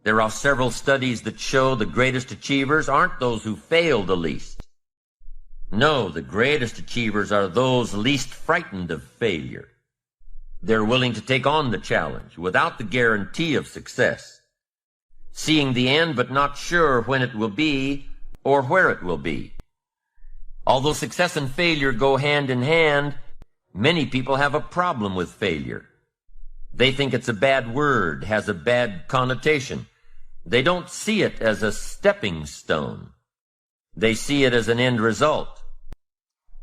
There are several studies that show the greatest achievers aren't those who fail the least. No, the greatest achievers are those least frightened of failure. They're willing to take on the challenge without the guarantee of success, seeing the end but not sure when it will be or where it will be. Although success and failure go hand in hand, many people have a problem with failure. They think it's a bad word, has a bad connotation. They don't see it as a stepping stone. They see it as an end result.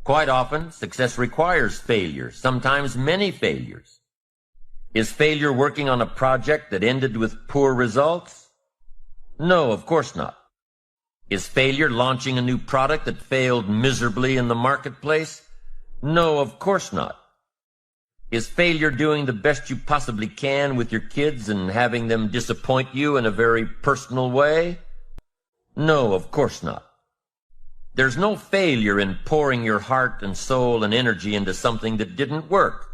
Quite often, success requires failure, sometimes many failures. Is failure working on a project that ended with poor results? No, of course not. Is failure launching a new product that failed miserably in the marketplace? No, of course not. Is failure doing the best you possibly can with your kids and having them disappoint you in a very personal way? No, of course not. There's no failure in pouring your heart and soul and energy into something that didn't work.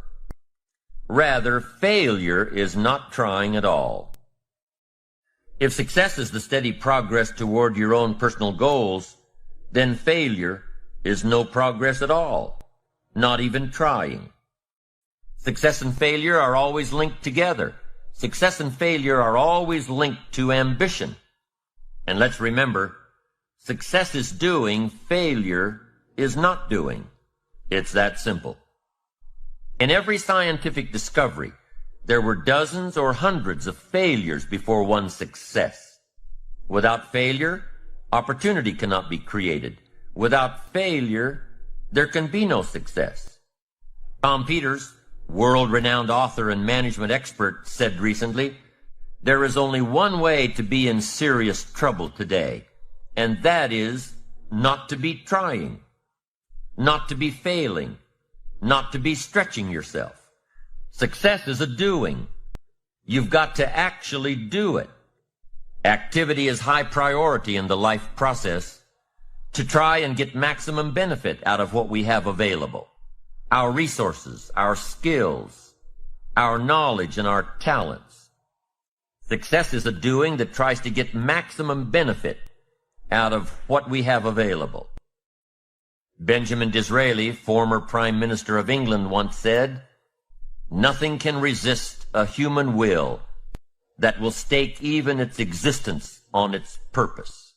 Rather, failure is not trying at all. If success is the steady progress toward your own personal goals, then failure is no progress at all, not even trying. Success and failure are always linked together. Success and failure are always linked to ambition. And let's remember, success is doing, failure is not doing. It's that simple. In every scientific discovery, there were dozens or hundreds of failures before one success. Without failure, opportunity cannot be created. Without failure, there can be no success. Tom Peters, world-renowned author and management expert, said recently, "There is only one way to be in serious trouble today, and that is not to be trying, not to be failing, not to be stretching yourself. Success is a doing. You've got to actually do it. Activity is high priority in the life process to try and get maximum benefit out of what we have available. Our resources, our skills, our knowledge, and our talents. Success is a doing that tries to get maximum benefit out of what we have available." Benjamin Disraeli, former Prime Minister of England, once said, "Nothing can resist a human will that will stake even its existence on its purpose."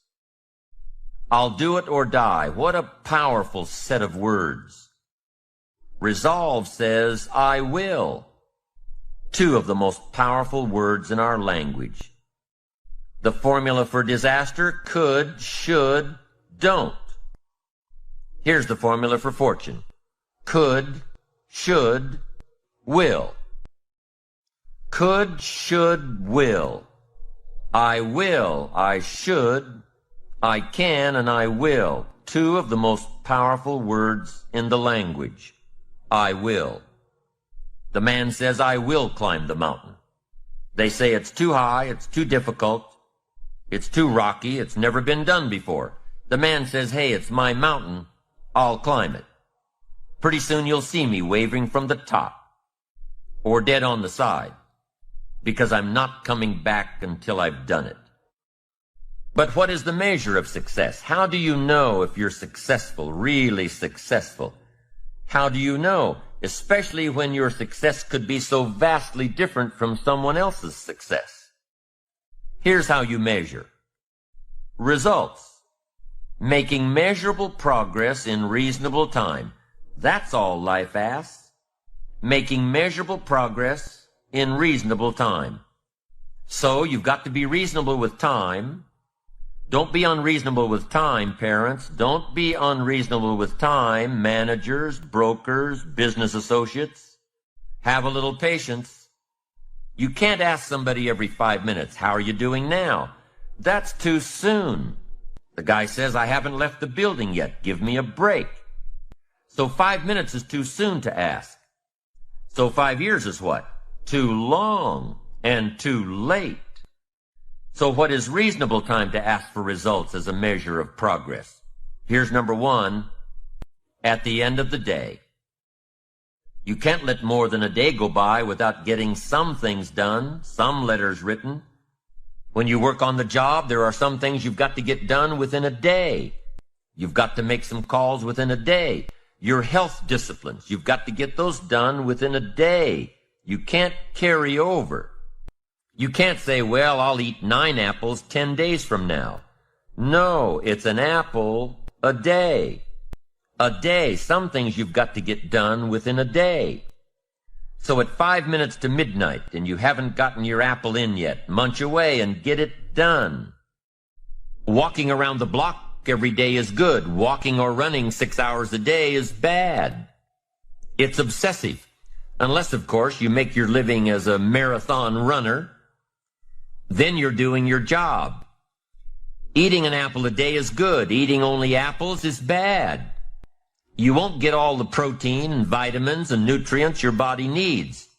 I'll do it or die. What a powerful set of words. Resolve says, I will. Two of the most powerful words in our language. The formula for disaster: could, should, don't. Here's the formula for fortune: could, should, will. Could, should, will. I will, I should, I can, and I will. Two of the most powerful words in the language. I will. The man says, I will climb the mountain. They say it's too high, it's too difficult, it's too rocky, it's never been done before. The man says, hey, it's my mountain, I'll climb it. Pretty soon you'll see me wavering from the top, or dead on the side, because I'm not coming back until I've done it. But what is the measure of success? How do you know if you're successful, really successful? How do you know? Especially when your success could be so vastly different from someone else's success. Here's how you measure. Results. Making measurable progress in reasonable time. That's all life asks. Making measurable progress in reasonable time. So you've got to be reasonable with time. Don't be unreasonable with time, parents. Don't be unreasonable with time, managers, brokers, business associates. Have a little patience. You can't ask somebody every 5 minutes, how are you doing now? That's too soon. The guy says, I haven't left the building yet. Give me a break. So 5 minutes is too soon to ask. So 5 years is what? Too long and too late. So what is reasonable time to ask for results as a measure of progress? Here's number one, at the end of the day. You can't let more than a day go by without getting some things done, some letters written. When you work on the job, there are some things you've got to get done within a day. You've got to make some calls within a day. Your health disciplines, you've got to get those done within a day. You can't carry over. You can't say, well, I'll eat 9 apples 10 days from now. No, it's an apple a day. A day. Some things you've got to get done within a day. So at 5 minutes to midnight and you haven't gotten your apple in yet, munch away and get it done. Walking around the block every day is good. Walking or running 6 hours a day is bad. It's obsessive. Unless, of course, you make your living as a marathon runner. Then you're doing your job. Eating an apple a day is good. Eating only apples is bad. You won't get all the protein and vitamins and nutrients your body needs.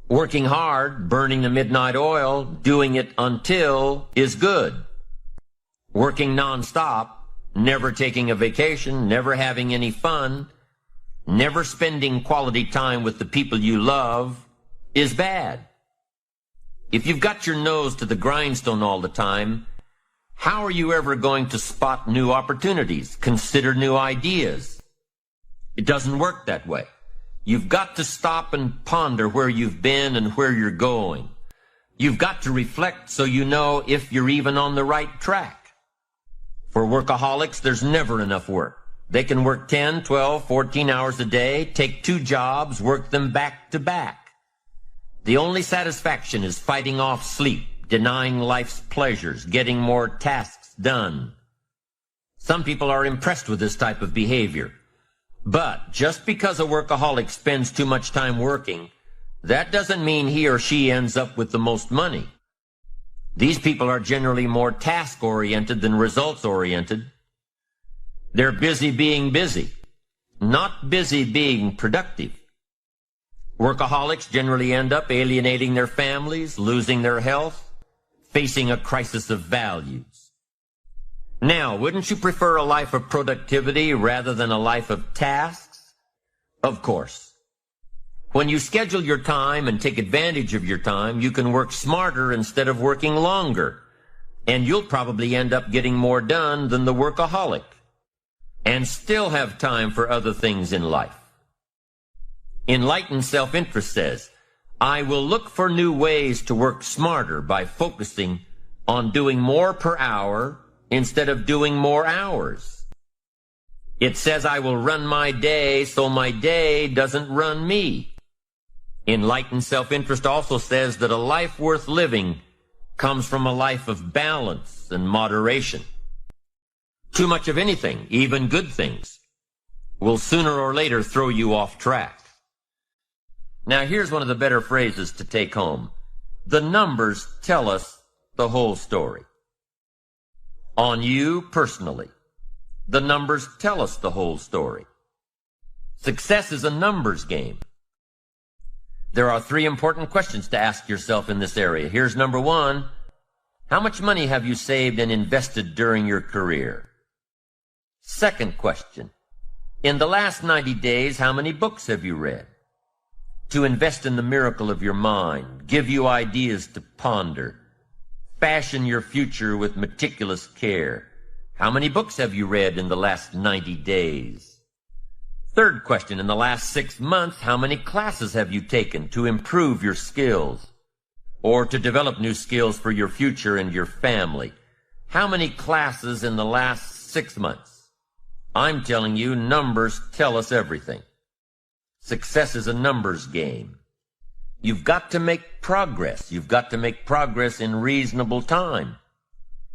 Working hard, burning the midnight oil, doing it until is good. Working nonstop, never taking a vacation, never having any fun, never spending quality time with the people you love is bad. If you've got your nose to the grindstone all the time, how are you ever going to spot new opportunities, consider new ideas? It doesn't work that way. You've got to stop and ponder where you've been and where you're going. You've got to reflect so you know if you're even on the right track. For workaholics, there's never enough work. They can work 10, 12, 14 hours a day, take 2 jobs, work them back to back. The only satisfaction is fighting off sleep, denying life's pleasures, getting more tasks done. Some people are impressed with this type of behavior. But just because a workaholic spends too much time working, that doesn't mean he or she ends up with the most money. These people are generally more task-oriented than results-oriented. They're busy being busy, not busy being productive. Workaholics generally end up alienating their families, losing their health, facing a crisis of values. Now, wouldn't you prefer a life of productivity rather than a life of tasks? Of course. When you schedule your time and take advantage of your time, you can work smarter instead of working longer, and you'll probably end up getting more done than the workaholic, and still have time for other things in life. Enlightened self-interest says, I will look for new ways to work smarter by focusing on doing more per hour instead of doing more hours. It says I will run my day so my day doesn't run me. Enlightened self-interest also says that a life worth living comes from a life of balance and moderation. Too much of anything, even good things, will sooner or later throw you off track. Now here's one of the better phrases to take home. The numbers tell us the whole story. On you personally, the numbers tell us the whole story. Success is a numbers game. There are 3 important questions to ask yourself in this area. Here's number 1. How much money have you saved and invested during your career? Second question. In the last 90 days, how many books have you read? To invest in the miracle of your mind, give you ideas to ponder, fashion your future with meticulous care. How many books have you read in the last 90 days? Third question, in the last 6 months, how many classes have you taken to improve your skills or to develop new skills for your future and your family? How many classes in the last 6 months? I'm telling you, numbers tell us everything. Success is a numbers game. You've got to make progress. You've got to make progress in reasonable time.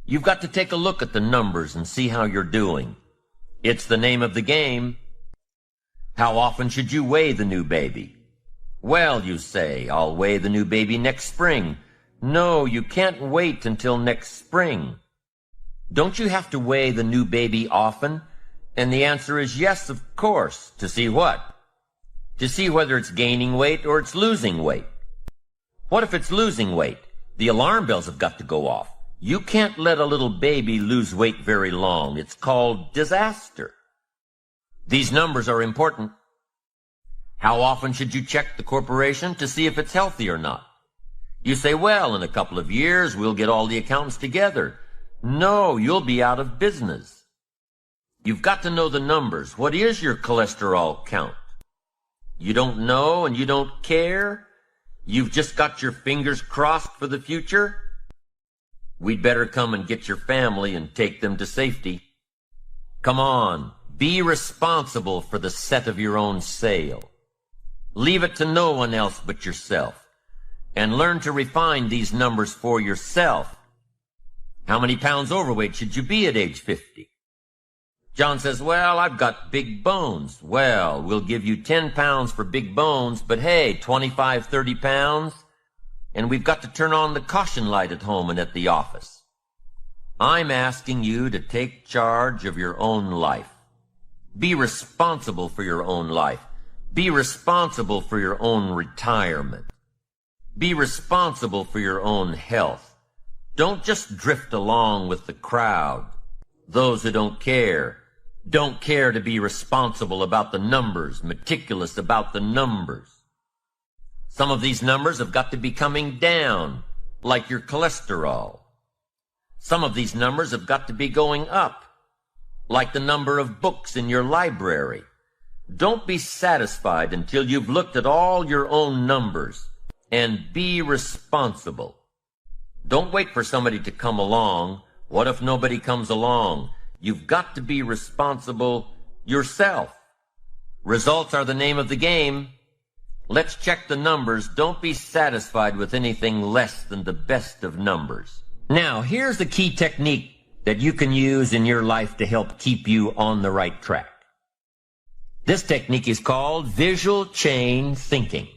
You've got to take a look at the numbers and see how you're doing. It's the name of the game. How often should you weigh the new baby? Well, you say, I'll weigh the new baby next spring. No, you can't wait until next spring. Don't you have to weigh the new baby often? And the answer is yes, of course. To see what? To see whether it's gaining weight or it's losing weight. What if it's losing weight? The alarm bells have got to go off. You can't let a little baby lose weight very long. It's called disaster. These numbers are important. How often should you check the corporation to see if it's healthy or not? You say, well, in a couple of years, we'll get all the accountants together. No, you'll be out of business. You've got to know the numbers. What is your cholesterol count? You don't know and you don't care? You've just got your fingers crossed for the future? We'd better come and get your family and take them to safety. Come on, be responsible for the set of your own sail. Leave it to no one else but yourself, and learn to refine these numbers for yourself. How many pounds overweight should you be at age 50? John says, well, I've got big bones. Well, we'll give you 10 pounds for big bones, but hey, 25, 30 pounds, and we've got to turn on the caution light at home and at the office. I'm asking you to take charge of your own life. Be responsible for your own life. Be responsible for your own retirement. Be responsible for your own health. Don't just drift along with the crowd. Those who don't care to be responsible about the numbers, meticulous about the numbers. Some of these numbers have got to be coming down, like your cholesterol. Some of these numbers have got to be going up, like the number of books in your library. Don't be satisfied until you've looked at all your own numbers, and be responsible. Don't wait for somebody to come along. What if nobody comes along? You've got to be responsible yourself. Results are the name of the game. Let's check the numbers. Don't be satisfied with anything less than the best of numbers. Now, here's the key technique that you can use in your life to help keep you on the right track. This technique is called visual chain thinking.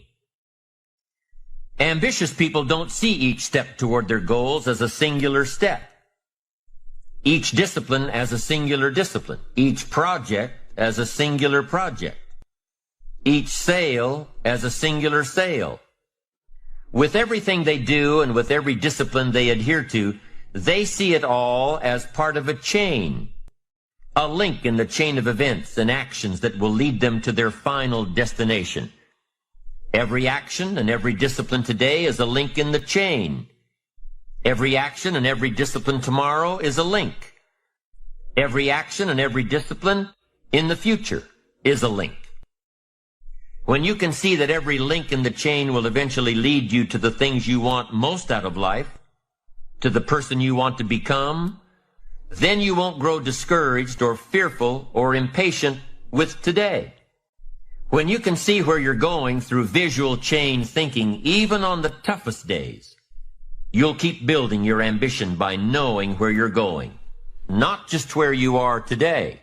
Ambitious people don't see each step toward their goals as a singular step. Each discipline as a singular discipline. Each project as a singular project. Each sale as a singular sale. With everything they do and with every discipline they adhere to, they see it all as part of a chain, a link in the chain of events and actions that will lead them to their final destination. Every action and every discipline today is a link in the chain. Every action and every discipline tomorrow is a link. Every action and every discipline in the future is a link. When you can see that every link in the chain will eventually lead you to the things you want most out of life, to the person you want to become, then you won't grow discouraged or fearful or impatient with today. When you can see where you're going through visual chain thinking, even on the toughest days, you'll keep building your ambition by knowing where you're going, not just where you are today.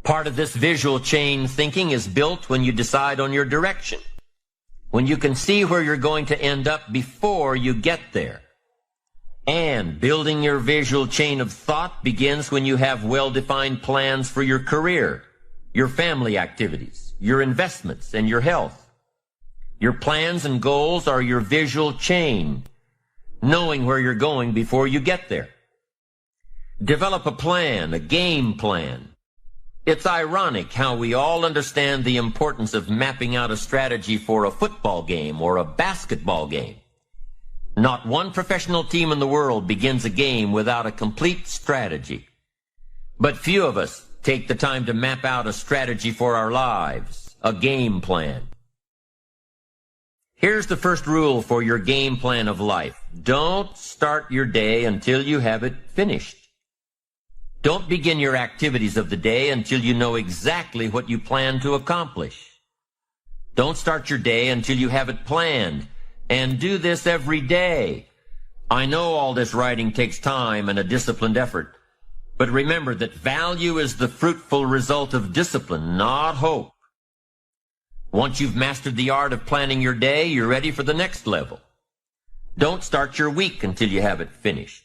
Part of this visual chain thinking is built when you decide on your direction, when you can see where you're going to end up before you get there. And building your visual chain of thought begins when you have well-defined plans for your career, your family activities, your investments, and your health. Your plans and goals are your visual chain, knowing where you're going before you get there. Develop a plan, a game plan. It's ironic how we all understand the importance of mapping out a strategy for a football game or a basketball game. Not one professional team in the world begins a game without a complete strategy. But few of us take the time to map out a strategy for our lives, a game plan. Here's the first rule for your game plan of life. Don't start your day until you have it finished. Don't begin your activities of the day until you know exactly what you plan to accomplish. Don't start your day until you have it planned, and do this every day. I know all this writing takes time and a disciplined effort, but remember that value is the fruitful result of discipline, not hope. Once you've mastered the art of planning your day, you're ready for the next level. Don't start your week until you have it finished.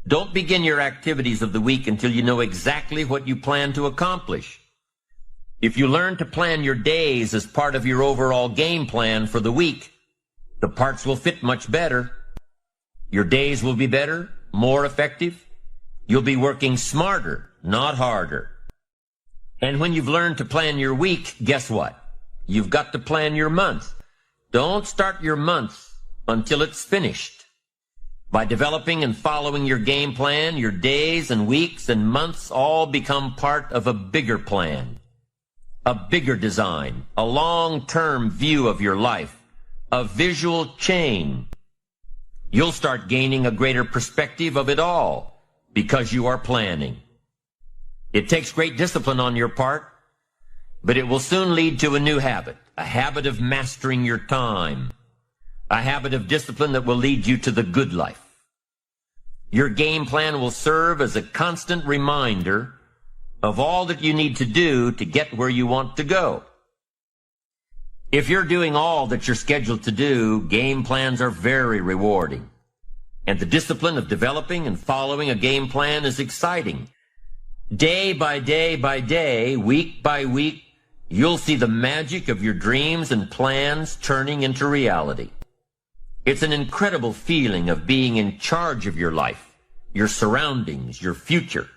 Don't begin your activities of the week until you know exactly what you plan to accomplish. If you learn to plan your days as part of your overall game plan for the week, the parts will fit much better. Your days will be better, more effective. You'll be working smarter, not harder. And when you've learned to plan your week, guess what? You've got to plan your month. Don't start your month until it's finished. By developing and following your game plan, your days and weeks and months all become part of a bigger plan, a bigger design, a long-term view of your life, a visual chain. You'll start gaining a greater perspective of it all because you are planning. It takes great discipline on your part, but it will soon lead to a new habit, a habit of mastering your time, a habit of discipline that will lead you to the good life. Your game plan will serve as a constant reminder of all that you need to do to get where you want to go. If you're doing all that you're scheduled to do, game plans are very rewarding. And the discipline of developing and following a game plan is exciting. Day by day by day, week by week, you'll see the magic of your dreams and plans turning into reality. It's an incredible feeling of being in charge of your life, your surroundings, your future.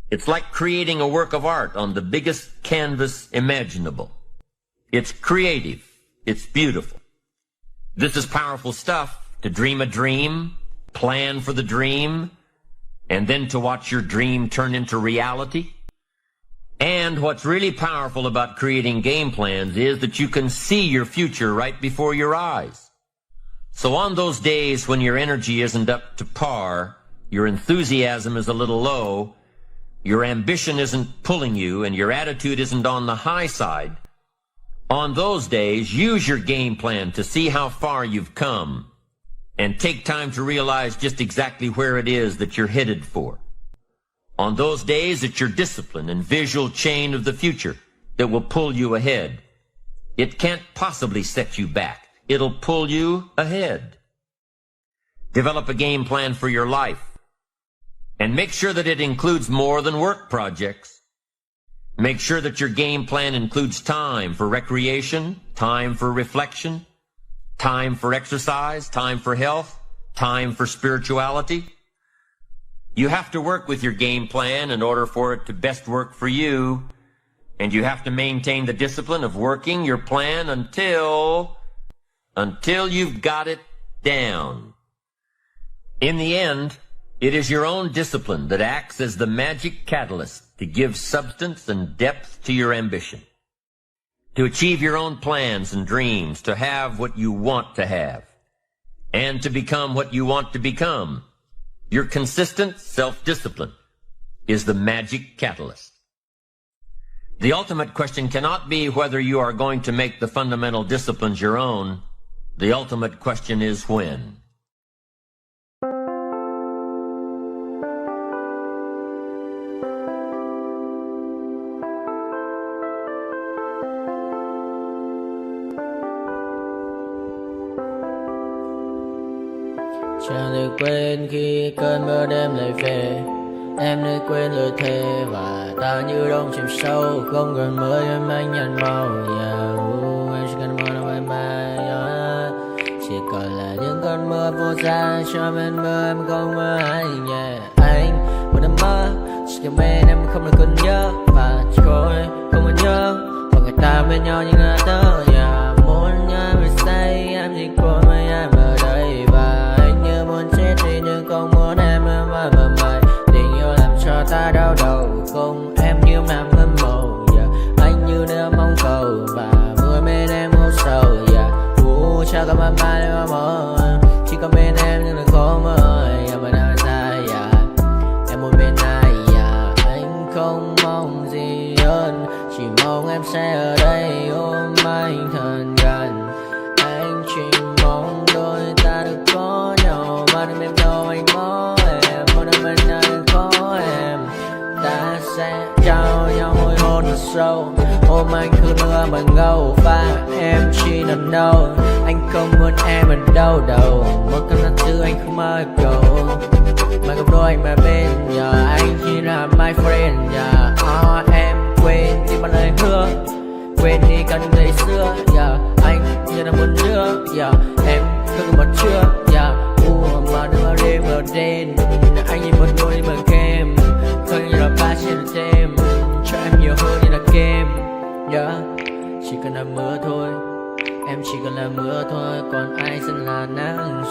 It's like creating a work of art on the biggest canvas imaginable. It's creative. It's beautiful. This is powerful stuff, to dream a dream, plan for the dream, and then to watch your dream turn into reality. And what's really powerful about creating game plans is that you can see your future right before your eyes. So on those days when your energy isn't up to par, your enthusiasm is a little low, your ambition isn't pulling you, and your attitude isn't on the high side, on those days, use your game plan to see how far you've come and take time to realize just exactly where it is that you're headed for. On those days, it's your discipline and visual chain of the future that will pull you ahead. It can't possibly set you back. It'll pull you ahead. Develop a game plan for your life and make sure that it includes more than work projects. Make sure that your game plan includes time for recreation, time for reflection, time for exercise, time for health, time for spirituality. You have to work with your game plan in order for it to best work for you, and you have to maintain the discipline of working your plan until you've got it down. In the end, it is your own discipline that acts as the magic catalyst to give substance and depth to your ambition, to achieve your own plans and dreams, to have what you want to have, and to become what you want to become. Your consistent self-discipline is the magic catalyst. The ultimate question cannot be whether you are going to make the fundamental disciplines your own. The ultimate question is when. Chẳng được quên khi cơn mưa đêm lại về. Em nơi quên lời thề và ta như đông chìm sâu. Không còn mới em anh nhận màu. Em chỉ cần mơ đâu em bay. Chỉ còn là những cơn mưa vô giá. Cho bên mơ em không mơ anh. Anh một đêm mơ. Chỉ cần bên em không được còn nhớ. Và chỉ thôi không còn nhớ. Và người ta bên nhau như ngã tớ. Muốn nhớ về say em chỉ còn với em ở đây. Và anh như muốn chết đi nhưng không muốn em mơ mày. Tình yêu làm cho ta đau đầu. Không em như làm ngân màu. Anh như đeo mong cầu. Và mưa bên em ngô sầu. Chắc có mà mai em mơ. Chỉ có bên em nhưng đừng có mơ. Mà đang dài em muốn bên ai. Anh không mong gì hơn. Chỉ mong em sẽ ở đây ôm anh thật gần. Anh chỉ mong đôi ta được có nhau. Mà đừng em đâu anh có em. Một đêm bên anh có em. Ta sẽ trao nhau môi hôn thật sâu. Ôm anh cứ mưa mà ngâu. Và em chỉ nằm đâu. Anh không muốn em ở đâu đâu. Một cơn gió thứ anh không mơ cầu. Mà gặp đôi anh mà bên nhà. Anh chỉ là my friend nhà. Em quên đi bao lời hứa. Quên đi cả những ngày xưa. Anh như là một đứa. Em cứ một trưa. Mà đừng vào đêm ở đêm. Anh như một đôi bằng kem. Không như là ba trên thêm. Cho em nhiều hơn như là kem. Chỉ cần là mưa thôi. Em chỉ cần là mưa thôi, còn ai sẽ là nắng.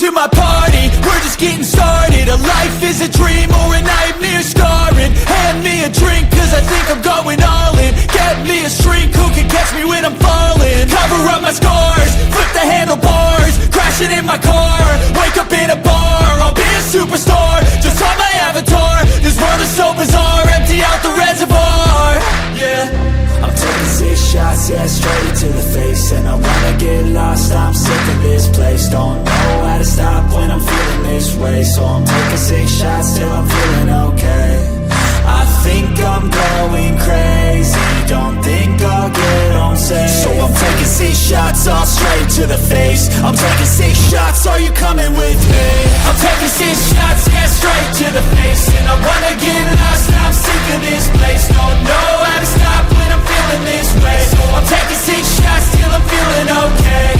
to my party, we're just getting started. A life is a dream or a nightmare scarring. Hand me a drink cause I think I'm going all in. Get me a shrink who can catch me when I'm falling. Cover up my scars, flip the handlebars, crashing in my car, wake up in a bar. I'll be a superstar, just on my avatar. This world is so bizarre, empty out the reservoir. Yeah, I'm taking 6 shots, yeah, straight to the face. And I wanna get lost, I'm sick of this place. Don't know how to stop when I'm feeling this way. So I'm taking 6 shots till I'm feeling okay. I think I'm going crazy, don't think I'll get home safe. So I'm taking 6 shots, all straight to the face. I'm taking 6 shots, are you coming with me? I'm taking 6 shots, yeah, straight to the face. And I wanna get lost, I'm sick of this place. Don't know how to stop when I'm feeling this way. So I'm taking 6 shots till I'm feeling okay.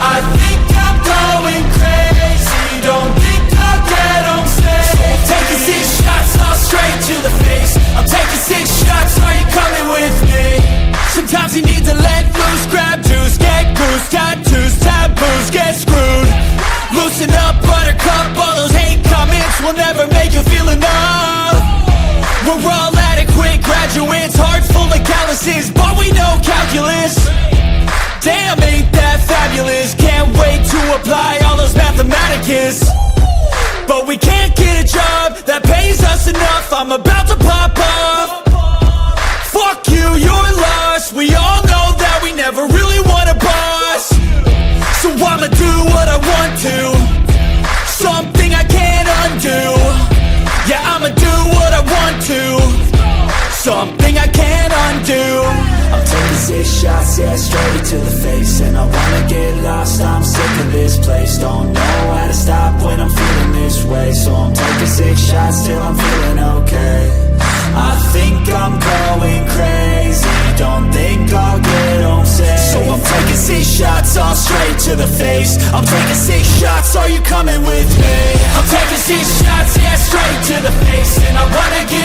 I think I'm going crazy, don't think I'll get home safe. So I'm taking 6 shots, all straight to the face. I'm taking 6 shots, are you coming with me? Sometimes you need to let loose, grab juice, get goose, tattoos, taboos, get screwed. Loosen up, buttercup, all those hate comments will never make you feel enough. We're all adequate graduates, hearts full of calluses, but we know calculus. Damn, ain't that fabulous? Can't wait to apply all those mathematicus. But we can't get a job that pays us enough. I'm about to pop off. Fuck you, you're lost. We all know that we never really want a boss. So I'ma do what I want to. something I can't undo. Yeah, I'ma do what I want to, something I can't undo. I'm taking 6 shots, yeah, straight to the face. And I wanna get lost, I'm sick of this place. Don't know how to stop when I'm feeling this way. So I'm taking 6 shots till I'm feeling okay. I think I'm going crazy, don't think I'll get home safe. So I'm taking 6 shots, all straight to the face. I'm taking 6 shots, are you coming with me? I'm taking 6 shots, yeah, straight to the face. And I wanna get